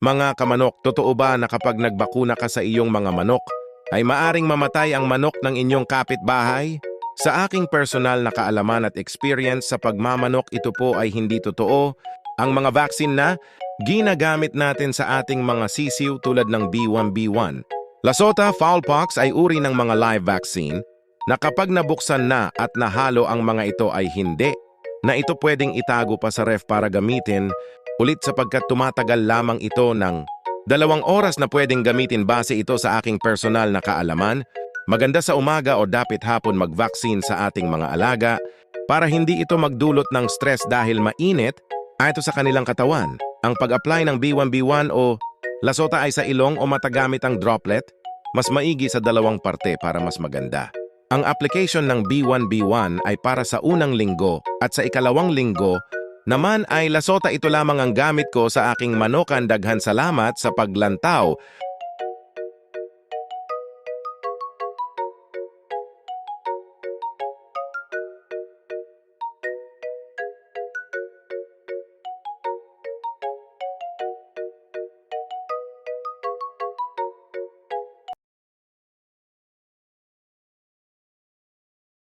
Mga kamanok, totoo ba na kapag nagbakuna ka sa iyong mga manok, ay maaring mamatay ang manok ng inyong kapitbahay? Sa aking personal na kaalaman at experience sa pagmamanok, ito po ay hindi totoo. Ang mga vaccine na ginagamit natin sa ating mga sisiw tulad ng B1B1. Lasota Foulpox ay uri ng mga live vaccine na kapag nabuksan na at nahalo ang mga ito ay hindi, na ito pwedeng itago pa sa ref para gamitin ulit sapagkat tumatagal lamang ito ng 2 oras na pwedeng gamitin base ito sa aking personal na kaalaman. Maganda sa umaga o dapit hapon mag-vaccine sa ating mga alaga para hindi ito magdulot ng stress dahil mainit ito sa kanilang katawan. Ang pag-apply ng B1B1 o lasota ay sa ilong o matagamit ang droplet, mas maigi sa 2 parte para mas maganda. Ang application ng B1B1 ay para sa unang linggo at sa ikalawang linggo naman ay lasota. Ito lamang ang gamit ko sa aking manokan. Daghan salamat sa paglantaw.